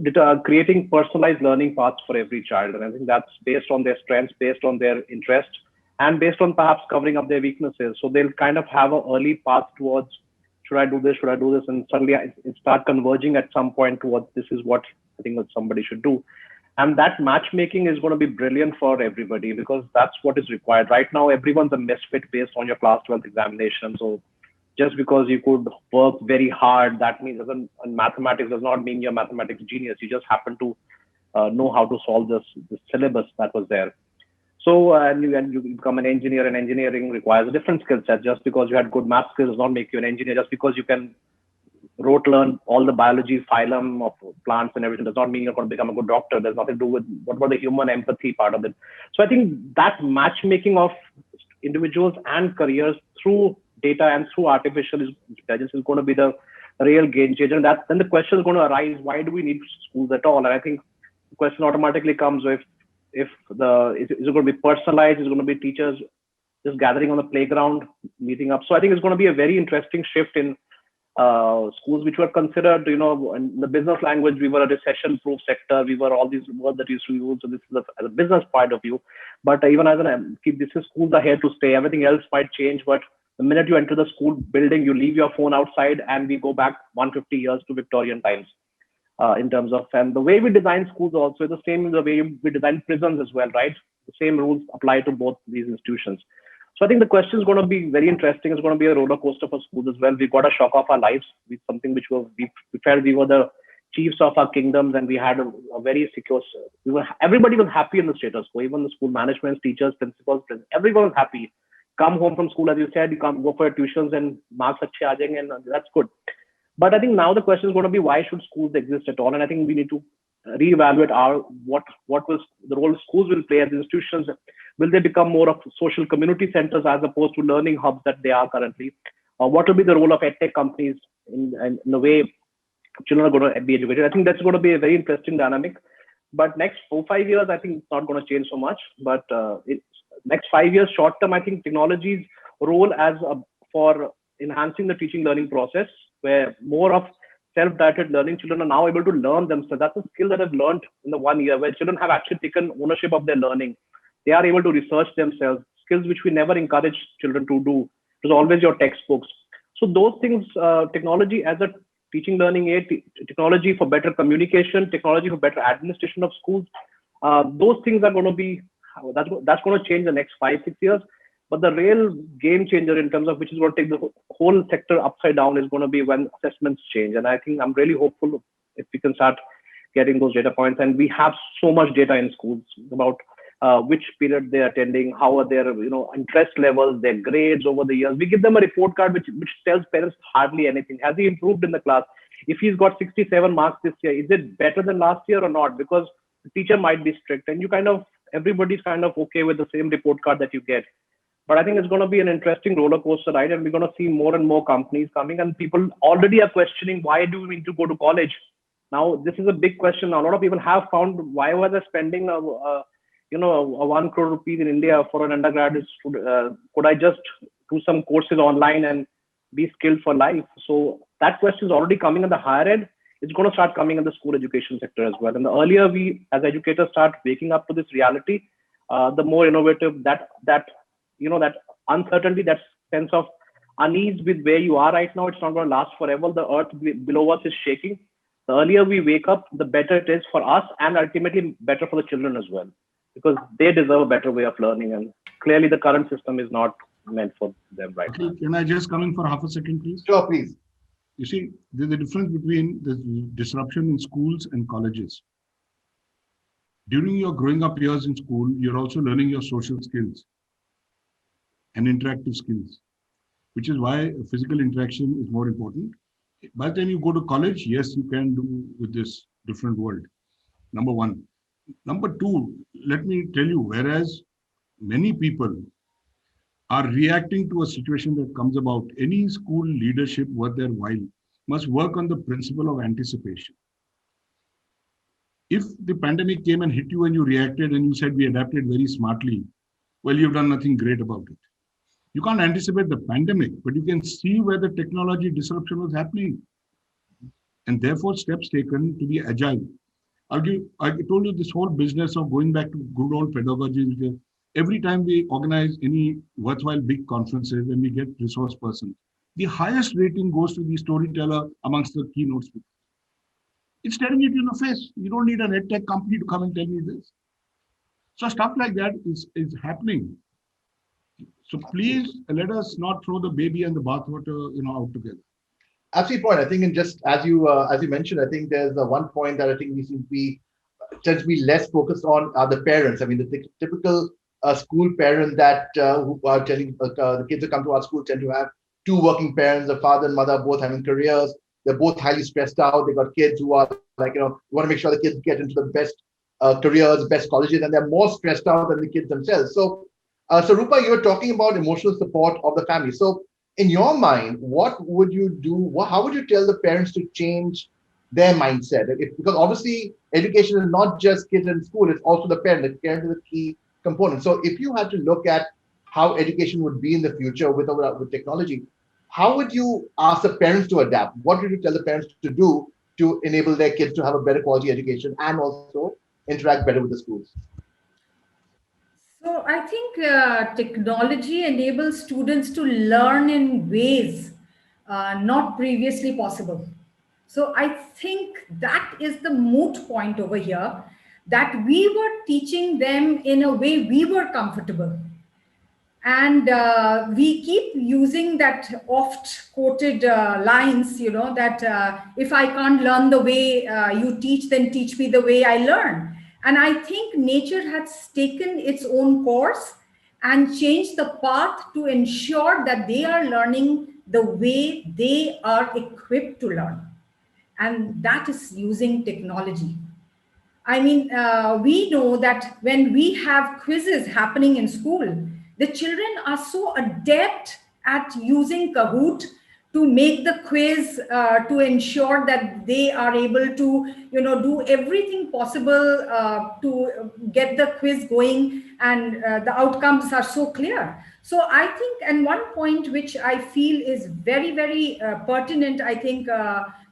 F: creating personalized learning paths for every child. And I think that's based on their strengths, based on their interests, and based on perhaps covering up their weaknesses. So they'll kind of have an early path towards, should I do this, should I do this? And suddenly it start converging at some point towards this is what I think that somebody should do. And that matchmaking is going to be brilliant for everybody because that's what is required. Right now, everyone's a misfit based on your class 12th examination. So just because you could work very hard, that means mathematics does not mean you're a mathematics genius. You just happen to know how to solve this syllabus that was there. So and you become an engineer, and engineering requires a different skill set. Just because you had good math skills does not make you an engineer. Just because you can rote learn all the biology phylum of plants and everything does not mean you're going to become a good doctor. There's nothing to do with what about the human empathy part of it. So I think that matchmaking of individuals and careers through data and through artificial intelligence is going to be the real game changer. And that then the question is going to arise: why do we need schools at all? And I think the question automatically comes with if is it going to be personalized? Is it going to be teachers just gathering on the playground, meeting up? So I think it's going to be a very interesting shift in schools which were considered, in the business language, we were a recession-proof sector. We were all these words that used to use. So this is as a business point of view. But even as schools are here to stay. Everything else might change. But the minute you enter the school building, you leave your phone outside, and we go back 150 years to Victorian times. In terms of, and the way we design schools also is the same in the way we design prisons as well, right? The same rules apply to both these institutions. So I think the question is going to be very interesting. It's going to be a roller coaster for schools as well. We got a shock of our lives with something which we felt we were the chiefs of our kingdoms, and we had a very secure. Everybody was happy in the status quo. Even the school management, teachers, principals, everyone was happy. Come home from school, as you said, you come go for your tuitions and marks achhe aa jayenge, and that's good. But I think now the question is going to be, why should schools exist at all? And I think we need to reevaluate what was the role schools will play as institutions. Will they become more of social community centers as opposed to learning hubs that they are currently? Or what will be the role of edtech companies in the way children are going to be educated? I think that's going to be a very interesting dynamic. But next 4-5 years, I think it's not going to change so much. But next 5 years, short term, I think technology's role for enhancing the teaching learning process, where more of self-directed learning, children are now able to learn themselves. That's a skill that I've learned in the 1 year, where children have actually taken ownership of their learning. They are able to research themselves, skills which we never encourage children to do. It was always your textbooks. So those things, technology as a teaching learning aid, technology for better communication, technology for better administration of schools, those things are going to be, that's going to change the next 5-6 years. But the real game changer in terms of which is going to take the whole sector upside down is going to be when assessments change. And I think I'm really hopeful if we can start getting those data points. And we have so much data in schools about which period they're attending, how are their interest levels, their grades over the years. We give them a report card which tells parents hardly anything. Has he improved in the class? If he's got 67 marks this year, is it better than last year or not? Because the teacher might be strict, and everybody's kind of okay with the same report card that you get. But I think it's going to be an interesting roller coaster ride, and we're going to see more and more companies coming, and people already are questioning, why do we need to go to college? Now, this is a big question. A lot of people have found, why was I spending 1 crore rupees in India for an undergraduate student? Could I just do some courses online and be skilled for life? So that question is already coming in the higher ed. It's going to start coming in the school education sector as well. And the earlier we, as educators, start waking up to this reality, the more innovative that uncertainty, that sense of unease with where you are right now, it's not going to last forever. The earth below us is shaking. The earlier we wake up, the better it is for us, and ultimately better for the children as well, because they deserve a better way of learning. And clearly the current system is not meant for them right now.
C: Can I just come in for half a second, please?
B: Sure, please.
C: You see, there's a difference between the disruption in schools and colleges. During your growing up years in school, you're also learning your social skills and interactive skills, which is why physical interaction is more important. By the time you go to college, yes, you can do with this different world. Number one. Number two, let me tell you, whereas many people are reacting to a situation that comes about, any school leadership worth their while must work on the principle of anticipation. If the pandemic came and hit you and you reacted and you said we adapted very smartly, well, you've done nothing great about it. You can't anticipate the pandemic, but you can see where the technology disruption was happening, and therefore steps taken to be agile. I told you this whole business of going back to good old pedagogy. Every time we organize any worthwhile big conferences and we get resource persons, the highest rating goes to the storyteller amongst the keynote speakers. It's staring at you in the face. You don't need an edtech company to come and tell me this. So stuff like that is happening. So please let us not throw the baby and the bathwater out together.
B: Absolutely point. I think, and just as you mentioned, I think there's one point that I think we seem to be tends to be less focused on are the parents. I mean, the typical school parent that who are telling the kids that come to our school tend to have two working parents, the father and mother both having careers. They're both highly stressed out. They got kids who are like, you want to make sure the kids get into the best careers, best colleges, and they're more stressed out than the kids themselves. So, so Rupa, you were talking about emotional support of the family. So, in your mind, what would you do? How would you tell the parents to change their mindset? Because obviously, education is not just kids in school; it's also the parent. The parent is a key component. So, if you had to look at how education would be in the future with technology, how would you ask the parents to adapt? What would you tell the parents to do to enable their kids to have a better quality education and also interact better with the schools?
E: So I think technology enables students to learn in ways not previously possible. So I think that is the moot point over here, that we were teaching them in a way we were comfortable. And we keep using that oft quoted lines, that if I can't learn the way you teach, then teach me the way I learn. And I think nature has taken its own course and changed the path to ensure that they are learning the way they are equipped to learn. And that is using technology. I mean, we know that when we have quizzes happening in school, the children are so adept at using Kahoot to make the quiz, to ensure that they are able to, do everything possible to get the quiz going, and the outcomes are so clear. So I think, and one point which I feel is very, very pertinent, I think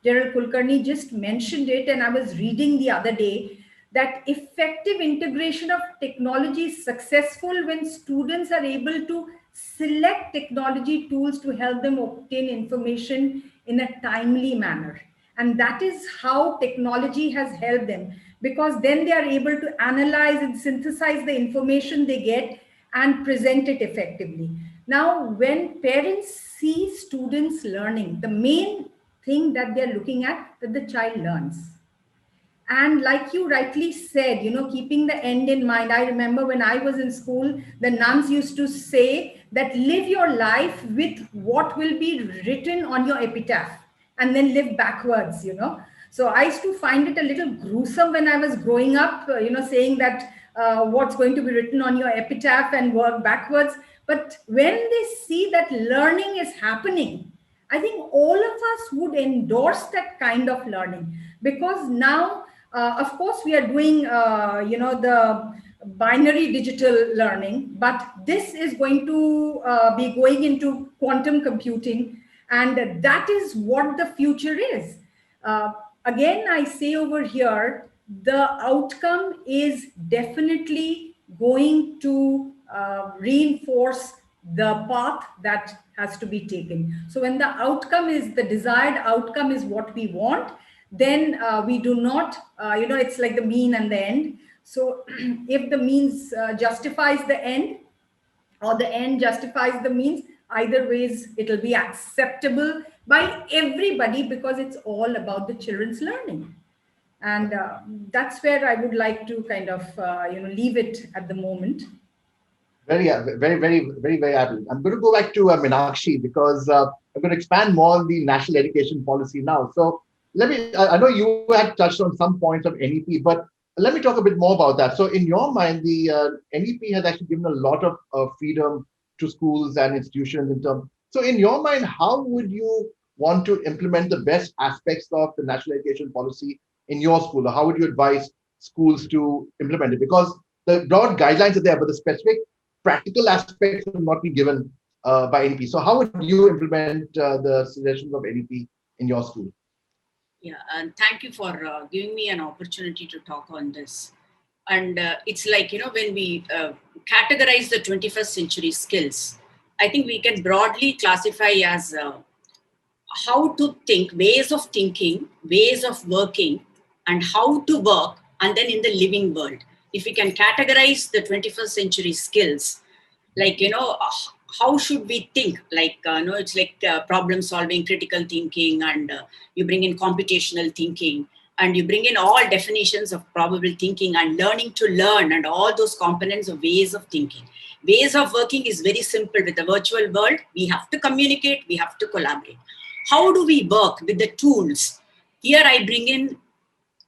E: General Kulkarni just mentioned it, and I was reading the other day, that effective integration of technology is successful when students are able to select technology tools to help them obtain information in a timely manner. And that is how technology has helped them, because then they are able to analyze and synthesize the information they get and present it effectively. Now, when parents see students learning, the main thing that they're looking at, that the child learns. And like you rightly said, keeping the end in mind. I remember when I was in school, the nuns used to say that live your life with what will be written on your epitaph, and then live backwards. So I used to find it a little gruesome when I was growing up, saying that what's going to be written on your epitaph and work backwards. But when they see that learning is happening, I think all of us would endorse that kind of learning, because now, of course, we are doing, the binary digital learning, but this is going to be going into quantum computing, and that is what the future is. Uh, Again, I say over here, the outcome is definitely going to reinforce the path that has to be taken. So when the outcome is, the desired outcome is what we want, then we do not, it's like the mean and the end. So if the means justifies the end, or the end justifies the means, either ways it'll be acceptable by everybody, because it's all about the children's learning. And that's where I would like to kind of leave it at the moment.
B: Very happy. I'm going to go back to Meenakshi, because I'm going to expand more on the national education policy now. So I know you had touched on some points of NEP, but let me talk a bit more about that. So in your mind, the NEP has actually given a lot of freedom to schools and institutions in terms. So in your mind, how would you want to implement the best aspects of the national education policy in your school? Or how would you advise schools to implement it? Because the broad guidelines are there, but the specific practical aspects will not be given by NEP. So how would you implement the suggestions of NEP in your school?
H: Yeah, and thank you for giving me an opportunity to talk on this. And it's like, when we categorize the 21st century skills, I think we can broadly classify as how to think, ways of thinking, ways of working, and how to work, and then in the living world. If we can categorize the 21st century skills, like, how should we think? Like, it's like problem solving, critical thinking, and you bring in computational thinking. and you bring in all definitions of probable thinking and learning to learn and all those components of ways of thinking. Ways of working is very simple. With the virtual world, we have to communicate, we have to collaborate. How do we work with the tools? Here I bring in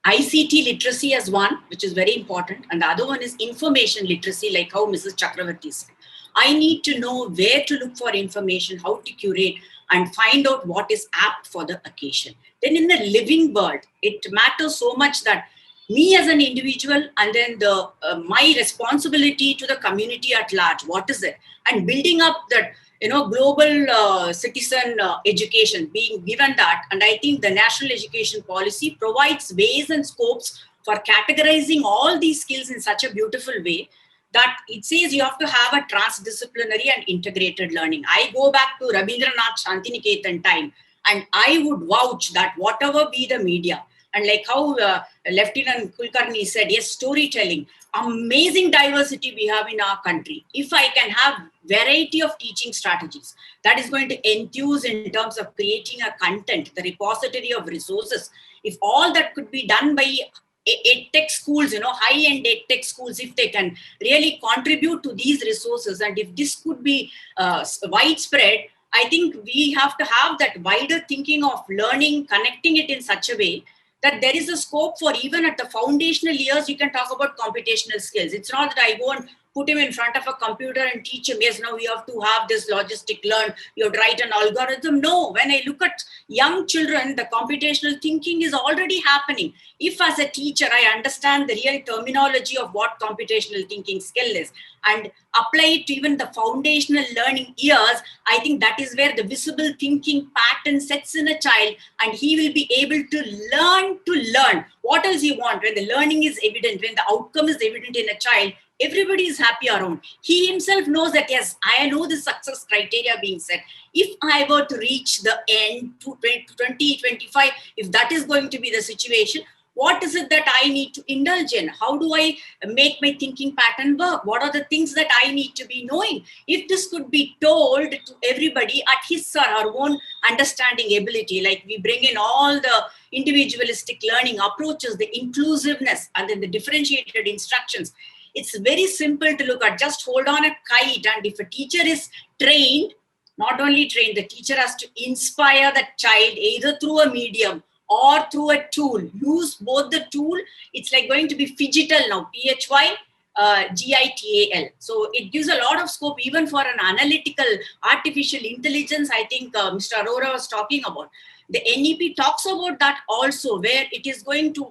H: ICT literacy as one, which is very important, and the other one is information literacy, like how Mrs. Chakravarti said. I need to know where to look for information, how to curate, and find out what is apt for the occasion. Then in the living world, it matters so much that me as an individual and then my responsibility to the community at large, what is it? And building up that global citizen education, being given that. And I think the national education policy provides ways and scopes for categorizing all these skills in such a beautiful way that it says you have to have a transdisciplinary and integrated learning. I go back to Rabindranath Shantiniketan time, and I would vouch that whatever be the media, and like how Lieutenant Kulkarni said, yes, storytelling, amazing diversity we have in our country. If I can have variety of teaching strategies, that is going to enthuse in terms of creating a content, the repository of resources. If all that could be done by EdTech schools, high-end EdTech schools, if they can really contribute to these resources, and if this could be widespread, I think we have to have that wider thinking of learning, connecting it in such a way that there is a scope for even at the foundational years, you can talk about computational skills. It's not that I go and put him in front of a computer and teach him, yes, now you have to have this logistic learn, you have to write an algorithm. No, when I look at young children, the computational thinking is already happening. If as a teacher, I understand the real terminology of what computational thinking skill is and apply it to even the foundational learning years, I think that is where the visible thinking pattern sets in a child, and he will be able to learn. What else you want? When the learning is evident, when the outcome is evident in a child, everybody is happy around. He himself knows that, yes, I know the success criteria being set. If I were to reach the end to 2025, if that is going to be the situation, what is it that I need to indulge in? How do I make my thinking pattern work? What are the things that I need to be knowing? If this could be told to everybody at his or her own understanding ability, like we bring in all the individualistic learning approaches, the inclusiveness, and then the differentiated instructions, it's very simple to look at. Just hold on a kite, and if a teacher is trained, not only trained, the teacher has to inspire the child either through a medium or through a tool. Use both the tool. It's like going to be phygital now, PHYGITAL. So it gives a lot of scope even for an analytical artificial intelligence. I think Mr. Arora was talking about. The NEP talks about that also, where it is going to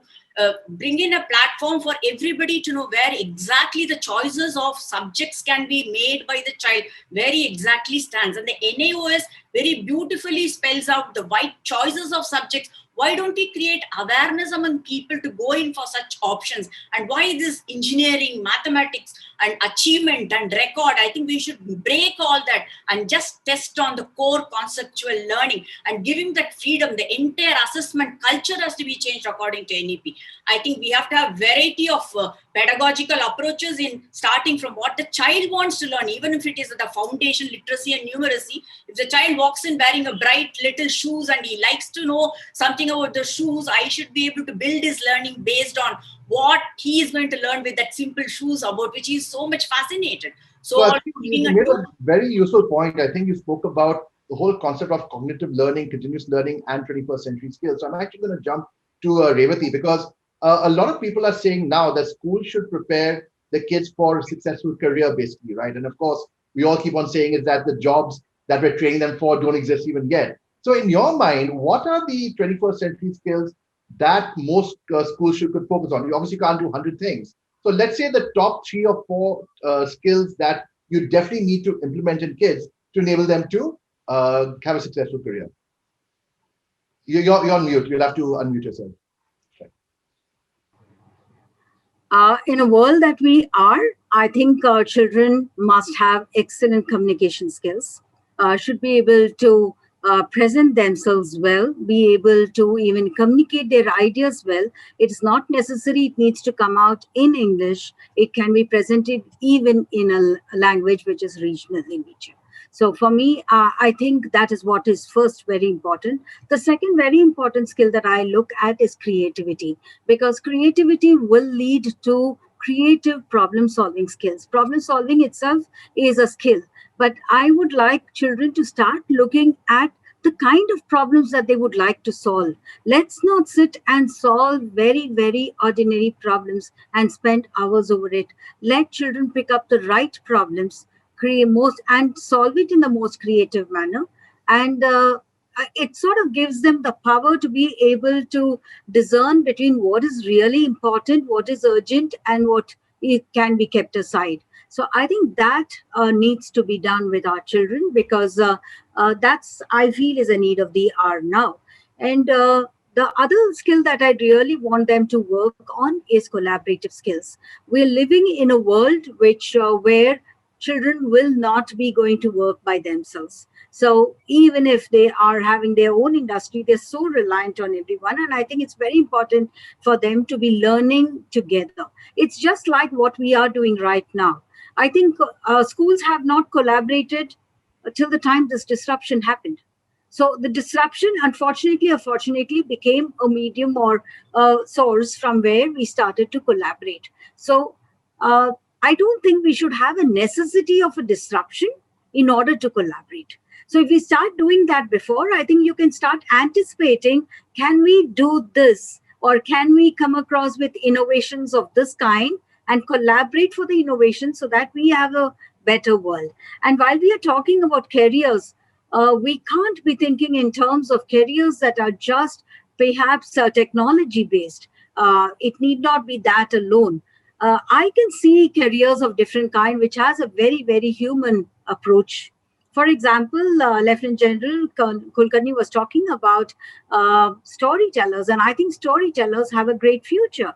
H: bring in a platform for everybody to know where exactly the choices of subjects can be made by the child, where he exactly stands. And the NAOS very beautifully spells out the wide choices of subjects. Why don't we create awareness among people to go in for such options? And why this engineering, mathematics, and achievement and record? I think we should break all that and just test on the core conceptual learning and give him that freedom. The entire assessment culture has to be changed according to NEP. I think we have to have variety of pedagogical approaches in starting from what the child wants to learn, even if it is the foundation literacy and numeracy. If the child walks in wearing a bright little shoes and he likes to know something about the shoes, I should be able to build his learning based on what he is going to learn with that simple shoes about which he is so much fascinated. So
B: I think you made a very useful point. I think you spoke about the whole concept of cognitive learning, continuous learning, and 21st century skills. So I'm actually going to jump to Revati, because a lot of people are saying now that school should prepare the kids for a successful career, basically, right? And of course, we all keep on saying is that the jobs that we're training them for don't exist even yet. So in your mind, what are the 21st century skills that most schools could focus on? You obviously can't do 100 things. So let's say the top 3 or 4 skills that you definitely need to implement in kids to enable them to have a successful career. You're on mute. You'll have to unmute yourself.
G: In a world that we are, I think children must have excellent communication skills, should be able to present themselves well, be able to even communicate their ideas well. It's not necessary it needs to come out in English. It can be presented even in a language which is regional in nature. So for me, I think that is what is first very important. The second very important skill that I look at is creativity, because creativity will lead to creative problem solving skills. Problem solving itself is a skill, but I would like children to start looking at the kind of problems that they would like to solve. Let's not sit and solve very, very ordinary problems and spend hours over it. Let children pick up the right problems, create most and solve it in the most creative manner. And it sort of gives them the power to be able to discern between what is really important, what is urgent, and what it can be kept aside. So I think that needs to be done with our children, because that's, I feel, is a need of the hour now. And the other skill that I really want them to work on is collaborative skills. We're living in a world where children will not be going to work by themselves. So even if they are having their own industry, they're so reliant on everyone. And I think it's very important for them to be learning together. It's just like what we are doing right now. I think schools have not collaborated till the time this disruption happened. So the disruption, unfortunately or fortunately, became a medium or a source from where we started to collaborate. So uh, I don't think we should have a necessity of a disruption in order to collaborate. So if we start doing that before, I think you can start anticipating, can we do this? Or can we come across with innovations of this kind and collaborate for the innovation so that we have a better world? And while we are talking about careers, we can't be thinking in terms of careers that are just perhaps technology based. It need not be that alone. I can see careers of different kind which has a very, very human approach. For example, Lieutenant General Kulkarni was talking about storytellers, and I think storytellers have a great future.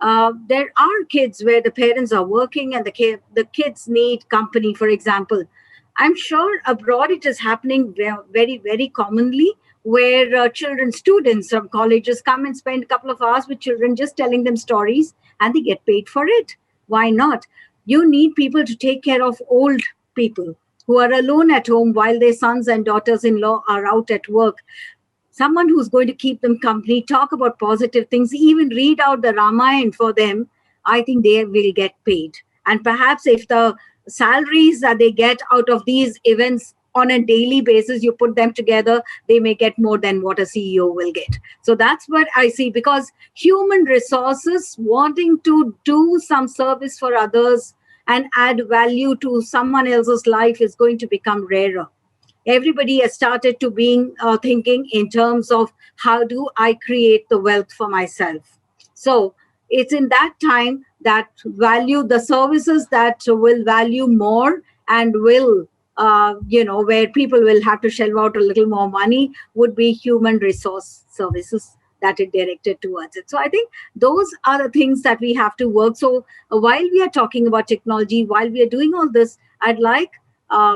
G: There are kids where the parents are working and the kids need company, for example. I'm sure abroad it is happening very, very commonly, where children, students from colleges come and spend a couple of hours with children just telling them stories, and they get paid for it. Why not? You need people to take care of old people who are alone at home while their sons and daughters in law are out at work. Someone who's going to keep them company, talk about positive things, even read out the Ramayana for them, I think they will get paid. And perhaps if the salaries that they get out of these events on a daily basis, you put them together, they may get more than what a CEO will get. So that's what I see, because human resources wanting to do some service for others and add value to someone else's life is going to become rarer. Everybody has started to being thinking in terms of how do I create the wealth for myself. So it's in that time that value the services that will value more and will where people will have to shell out a little more money would be human resource services that are directed towards it. So I think those are the things that we have to work. So while we are talking about technology, while we are doing all this, I'd like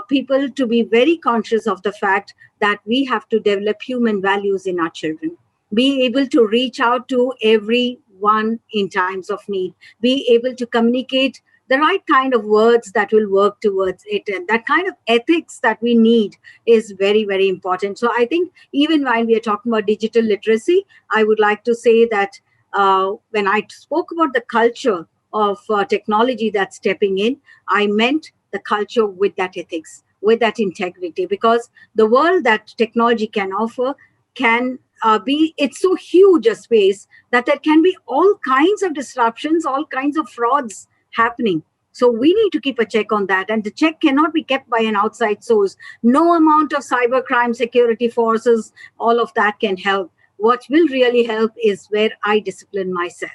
G: people to be very conscious of the fact that we have to develop human values in our children, be able to reach out to everyone in times of need, be able to communicate the right kind of words that will work towards it. And that kind of ethics that we need is very, very important. So I think even while we are talking about digital literacy, I would like to say that when I spoke about the culture of technology that's stepping in, I meant the culture with that ethics, with that integrity, because the world that technology can offer can it's so huge a space that there can be all kinds of disruptions, all kinds of frauds happening. So we need to keep a check on that, and the check cannot be kept by an outside source. No amount of cybercrime security forces, all of that can help. What will really help is where I discipline myself,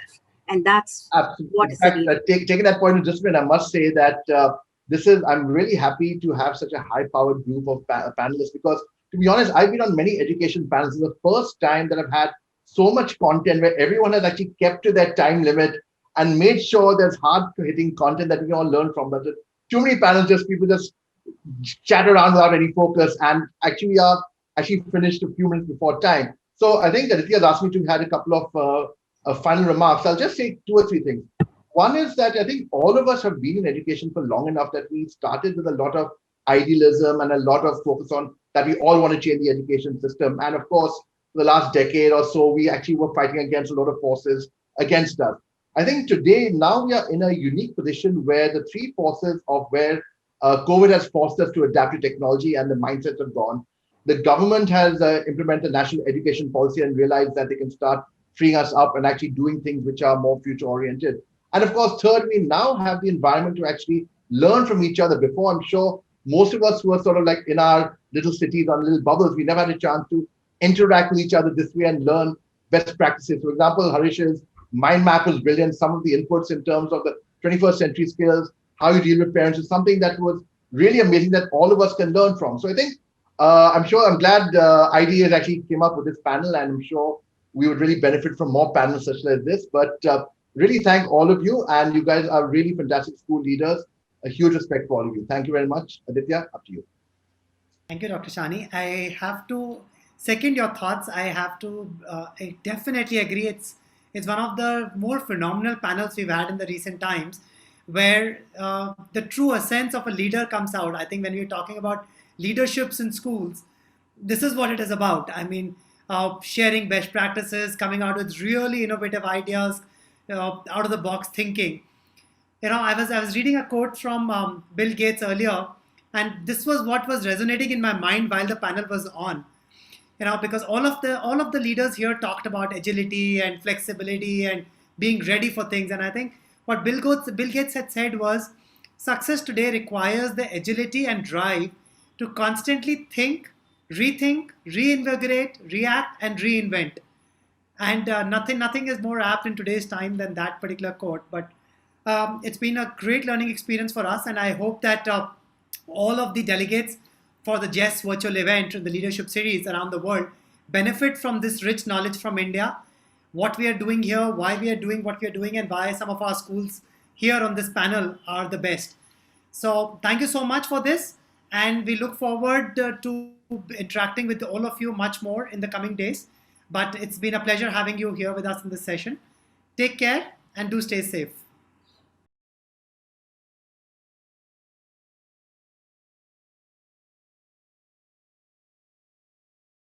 G: and that's
B: Absolutely.
G: what
B: In
G: is
B: fact,
G: needed.
B: taking that point of discipline, I must say that I'm really happy to have such a high-powered group of panelists, because, to be honest, I've been on many education panels. It's the first time that I've had so much content where everyone has actually kept to their time limit and made sure there's hard-hitting content that we can all learn from. But too many panels, just people just chat around without any focus, and actually are actually finished a few minutes before time. So I think Aditya has asked me to have a couple of final remarks. I'll just say two or three things. One is that I think all of us have been in education for long enough that we started with a lot of idealism and a lot of focus on that we all want to change the education system. And of course, the last decade or so, we actually were fighting against a lot of forces against us. I think today, now we are in a unique position where the three forces of where COVID has forced us to adapt to technology and the mindsets have gone. The government has implemented national education policy and realized that they can start freeing us up and actually doing things which are more future oriented. And of course, third, we now have the environment to actually learn from each other. Before, I'm sure most of us who are sort of like in our little cities or little bubbles, we never had a chance to interact with each other this way and learn best practices. For example, Harish's mind map was brilliant. Some of the inputs in terms of the 21st century skills, how you deal with parents is something that was really amazing that all of us can learn from. So I think I'm glad IDEAs actually came up with this panel, and I'm sure we would really benefit from more panels such as this. But really thank all of you, and you guys are really fantastic school leaders. A huge respect for all of you. Thank you very much. Aditya, up to you.
A: Thank you, Dr. Shani. I have to second your thoughts. I definitely agree. It's one of the more phenomenal panels we've had in the recent times, where the true essence of a leader comes out. I think when we're talking about leaderships in schools, this is what it is about. I mean, sharing best practices, coming out with really innovative ideas, out of the box thinking. I was reading a quote from Bill Gates earlier, and this was what was resonating in my mind while the panel was on. Because all of the leaders here talked about agility and flexibility and being ready for things. And I think what Bill Gates had said was, success today requires the agility and drive to constantly think, rethink, reinvigorate, react, and reinvent. And nothing is more apt in today's time than that particular quote. But it's been a great learning experience for us, and I hope that all of the delegates for the JES virtual event and the leadership series around the world benefit from this rich knowledge from India, what we are doing here, why we are doing what we are doing, and why some of our schools here on this panel are the best. So thank you so much for this, and we look forward to interacting with all of you much more in the coming days. But it's been a pleasure having you here with us in this session. Take care and do stay safe.